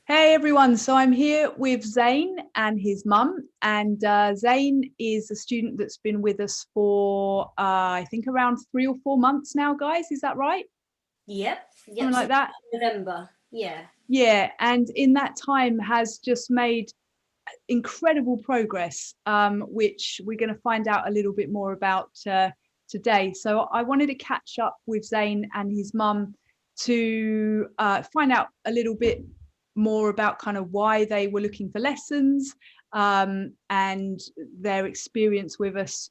Hey everyone, so I'm here with Zayne and his mum, and Zayne is a student that's been with us for I think around 3 or 4 months now, guys. Is that right? Yep, Something like since that. November. Yeah. Yeah, and in that time has just made incredible progress, which we're going to find out a little bit more about today. So I wanted to catch up with Zayne and his mum to find out a little bit more about kind of why they were looking for lessons, and their experience with us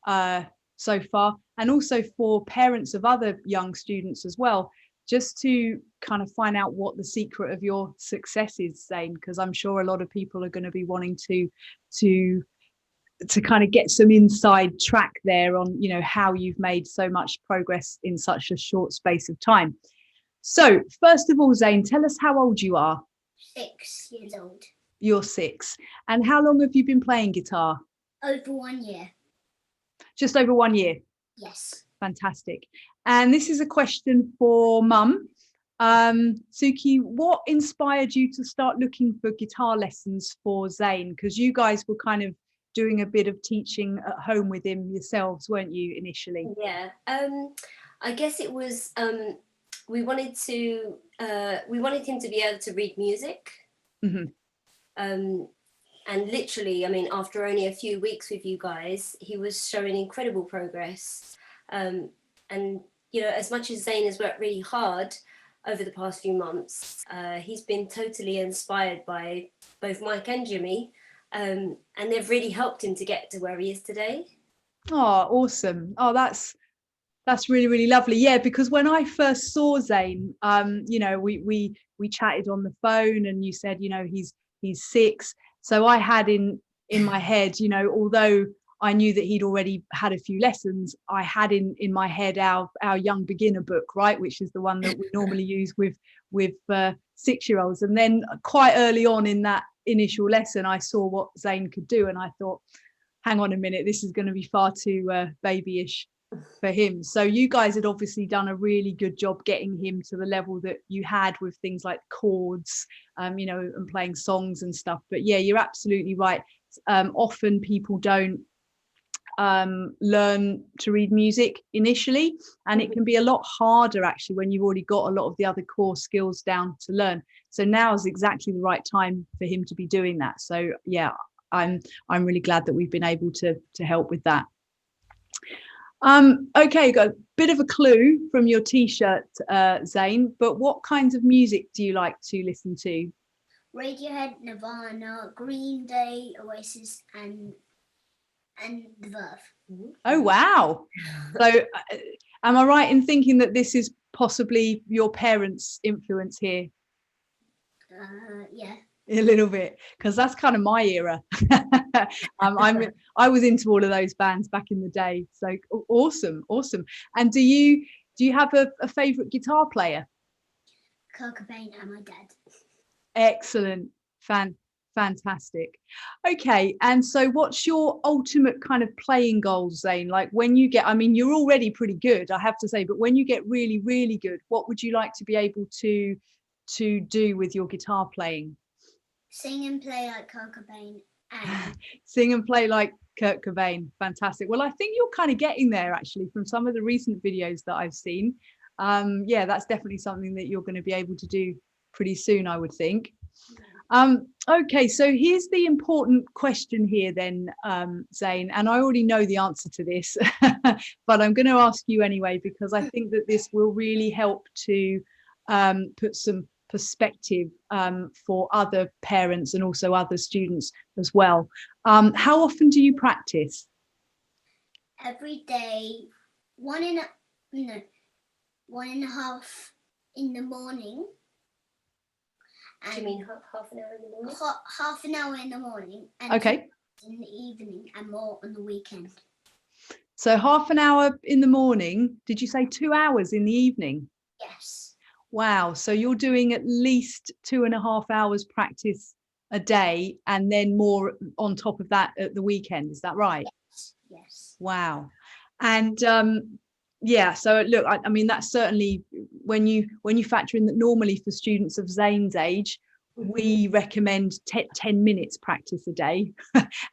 uh, so far, and also for parents of other young students as well, just to kind of find out what the secret of your success is, Zayne, because I'm sure a lot of people are going to be wanting to to kind of get some inside track there on, how you've made so much progress in such a short space of time. So first of all, Zayne, tell us how old you are. 6 years old. You're 6. And how long have you been playing guitar? Over 1 year. Just over 1 year. Yes. Fantastic. And this is a question for Mum. Suki, what inspired you to start looking for guitar lessons for Zayne? Because you guys were kind of doing a bit of teaching at home with him yourselves, weren't you, initially? Yeah. I guess it was we wanted him to be able to read music. Mm-hmm. And literally, I mean, after only a few weeks with you guys, he was showing incredible progress. And as much as Zayne has worked really hard over the past few months, he's been totally inspired by both Mike and Jimmy, and they've really helped him to get to where he is today. Oh, awesome. Oh, that's really, really lovely. Yeah, because when I first saw Zayne, we chatted on the phone, and you said, he's 6. So I had in my head, although I knew that he'd already had a few lessons, I had in my head our young beginner book, right, which is the one that we normally use with 6-year-olds. And then quite early on in that initial lesson, I saw what Zayne could do, and I thought, hang on a minute, this is going to be far too babyish for him. So you guys had obviously done a really good job getting him to the level that you had with things like chords, and playing songs and stuff. But yeah, you're absolutely right. Often people don't learn to read music initially, and it can be a lot harder actually when you've already got a lot of the other core skills down to learn. So now is exactly the right time for him to be doing that. So yeah, I'm really glad that we've been able to help with that. Okay, got a bit of a clue from your t-shirt, Zayne, but what kinds of music do you like to listen to? Radiohead, Nirvana, Green Day, Oasis, and The Verve. Oh wow. So am I right in thinking that this is possibly your parents' influence here? Yeah. A little bit, because that's kind of my era. I was into all of those bands back in the day. So awesome. And do you have a favorite guitar player? Kurt Cobain and my dad. Excellent. Fantastic. Okay, and so what's your ultimate kind of playing goals, Zayne? Like when you get, I mean, you're already pretty good, I have to say, but when you get really, really good, what would you like to be able to do with your guitar playing? Sing and play like Kurt Cobain. And sing and play like Kurt Cobain. Fantastic. Well, I think you're kind of getting there actually from some of the recent videos that I've seen. Yeah, that's definitely something that you're going to be able to do pretty soon, I would think. Okay, so here's the important question here then, Zayne, and I already know the answer to this, but I'm going to ask you anyway, because I think that this will really help to put some perspective for other parents and also other students as well. How often do you practice? Every day, 1.5 in the morning. Do you mean half an hour in the morning? Half an hour in the morning. And okay. In the evening, and more on the weekend. So half an hour in the morning. Did you say 2 hours in the evening? Yes. Wow. So you're doing at least 2.5 hours practice a day, and then more on top of that at the weekend. Is that right? Yes. Wow. And yeah, so look, I mean, that's certainly when you factor in that normally for students of Zayne's age, we recommend 10 minutes practice a day.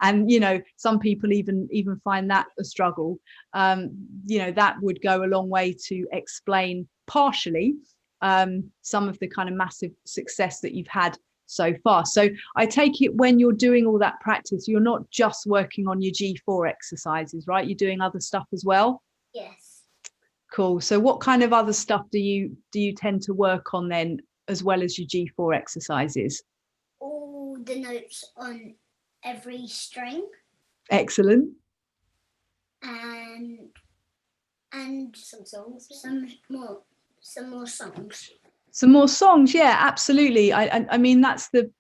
And some people even find that a struggle. That would go a long way to explain partially some of the kind of massive success that you've had so far. So I take it when you're doing all that practice, you're not just working on your G4 exercises, right? You're doing other stuff as well? Yes. Cool. So what kind of other stuff do you tend to work on then, as well as your G4 exercises? All the notes on every string. Excellent. And Some songs. some more songs. Some more songs, yeah, absolutely. I mean that's the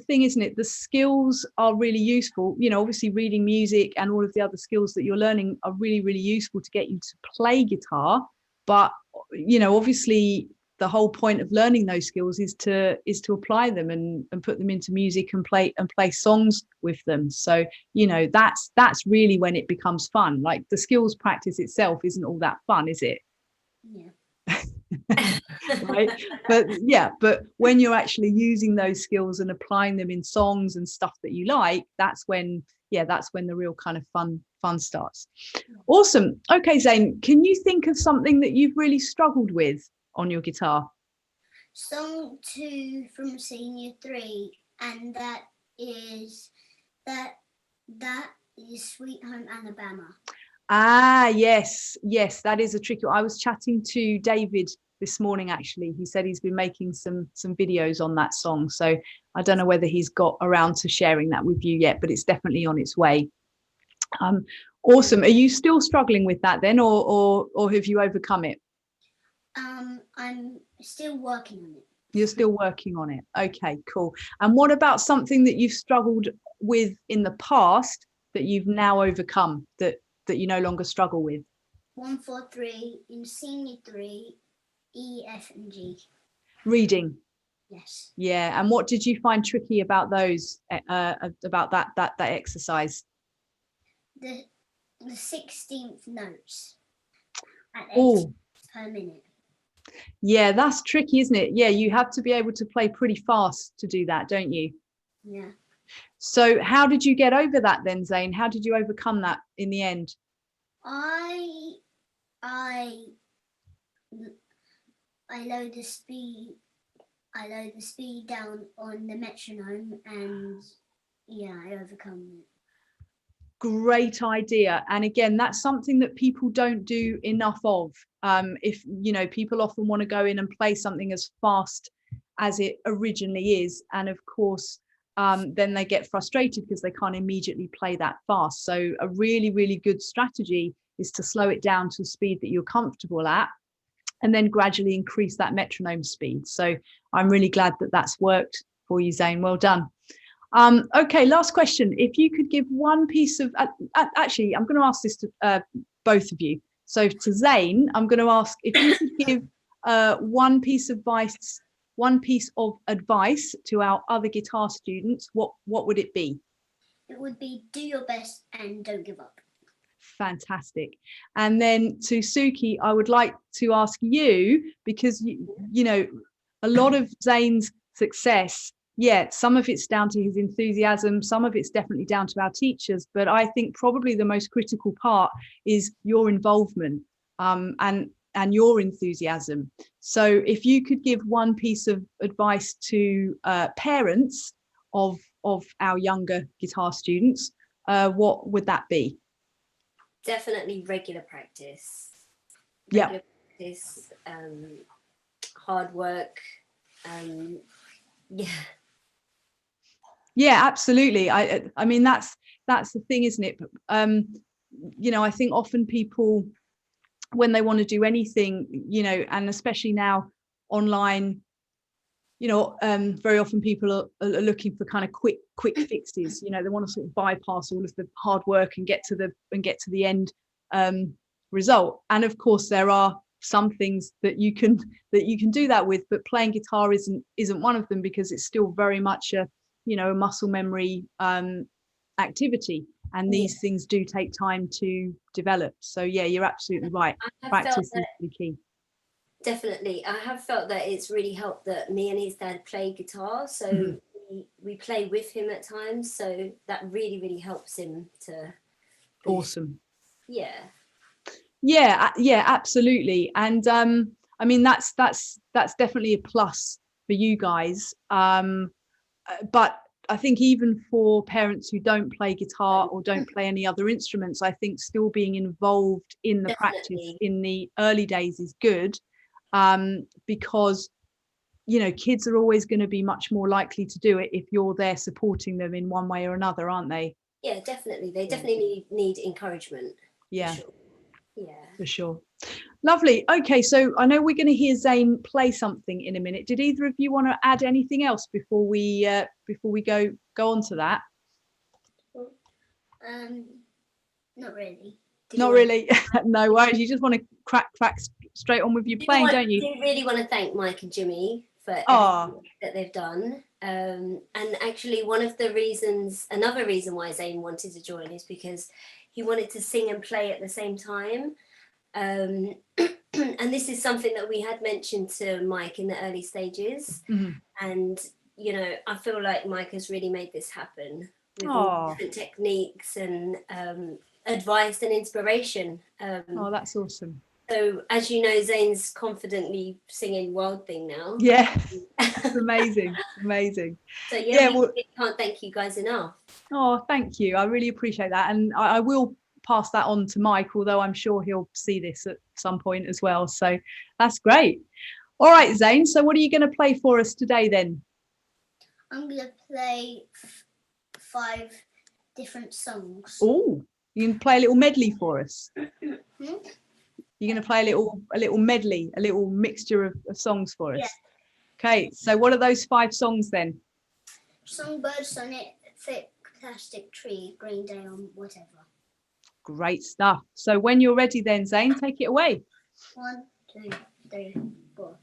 thing, isn't it? The skills are really useful. Obviously reading music and all of the other skills that you're learning are really, really useful to get you to play guitar. But obviously the whole point of learning those skills is to apply them and put them into music and play songs with them. So that's really when it becomes fun. Like the skills practice itself isn't all that fun, is it? Yeah. Right, but when you're actually using those skills and applying them in songs and stuff that you like, that's when the real kind of fun starts. Awesome. Okay, Zayne, can you think of something that you've really struggled with on your guitar? Song 2 from Senior 3, and that is Sweet Home Alabama. Yes, that is a tricky one. I was chatting to David this morning, actually. He said he's been making some videos on that song, so I don't know whether he's got around to sharing that with you yet, but it's definitely on its way. Awesome. Are you still struggling with that then, or have you overcome it? I'm still working on it. You're still working on it. Okay, cool. And what about something that you've struggled with in the past that you've now overcome, that you no longer struggle with? 1, 4, 3 in Senior 3, E, F, and G. Reading. Yes. Yeah. And what did you find tricky about those? About that exercise? The 16th notes at 8 Oh, per minute. yeah, that's tricky, isn't it? Yeah, you have to be able to play pretty fast to do that, don't you? Yeah. So how did you get over that then, Zayne? How did you overcome that in the end? I load the speed. I load the speed down on the metronome, and I overcome it. Great idea. And again, that's something that people don't do enough of. If people often want to go in and play something as fast as it originally is, and of course then they get frustrated because they can't immediately play that fast. So a really, really good strategy is to slow it down to a speed that you're comfortable at, and then gradually increase that metronome speed. So I'm really glad that that's worked for you, Zayne. Well done. Okay, last question. If you could give one piece of, actually, I'm going to ask this to both of you. So to Zayne, I'm going to ask if you could give one piece of advice to our other guitar students, what would it be? It would be do your best and don't give up. Fantastic. And then to Suki, I would like to ask you, because a lot of Zayne's success, some of it's down to his enthusiasm, some of it's definitely down to our teachers, but I think probably the most critical part is your involvement and your enthusiasm. So if you could give one piece of advice to parents of our younger guitar students, what would that be? Definitely regular practice. Practice, hard work. Yeah, absolutely. I mean that's the thing, isn't it? I think often people, when they want to do anything, and especially now online, very often people are looking for kind of quick fixes. They want to sort of bypass all of the hard work and get to the end result. And of course there are some things that you can do that with, but playing guitar isn't one of them, because it's still very much a muscle memory activity, and these things do take time to develop. So you're absolutely right. Practice is the key. Definitely. I have felt that it's really helped that me and his dad play guitar. So we play with him at times. So that really, really helps him to boost. Awesome. Yeah. Yeah, absolutely. And I mean, that's definitely a plus for you guys. But I think even for parents who don't play guitar or don't play any other instruments, I think still being involved in the practice Definitely. in the early days is good, because kids are always going to be much more likely to do it if you're there supporting them in one way or another, aren't they? Yeah, definitely. They definitely need encouragement. Yeah, For sure. Yeah. for sure. Lovely. Okay, so I know we're going to hear Zayne play something in a minute. Did either of you want to add anything else before we go on to that? Not really. Not really. No worries. You just want to crack straight on with your playing, don't you? I do really want to thank Mike and Jimmy for Oh, everything that they've done. And actually, another reason why Zayne wanted to join is because he wanted to sing and play at the same time. And this is something that we had mentioned to Mike in the early stages. And, I feel like Mike has really made this happen with all different techniques and advice and inspiration. Oh, that's awesome. So, as you know, Zayne's confidently singing Wild Thing now. Yeah, it's amazing. Amazing. So, yeah, we can't thank you guys enough. Oh, thank you. I really appreciate that. And I will pass that on to Mike, although I'm sure he'll see this at some point as well. So that's great. All right, Zayne. So what are you going to play for us today then? I'm going to play 5 different songs. Oh, you can play a little medley for us. You're going to play a little medley, a little mixture of songs for us. Yeah. Okay, so what are those 5 songs then? Songbird, Sonnet, Thick Plastic Tree, Green Day, on whatever. Great stuff. So when you're ready then, Zayne, take it away. 1, 2, 3, 4.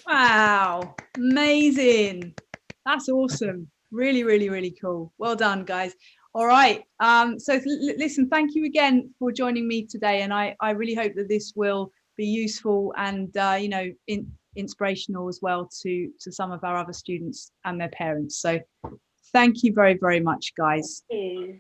Wow, amazing. That's awesome. Really, really, really cool. Well done, guys. All right. So listen, thank you again for joining me today. And I really hope that this will be useful and, inspirational as well to some of our other students and their parents. So thank you very, very much, guys. Thank you.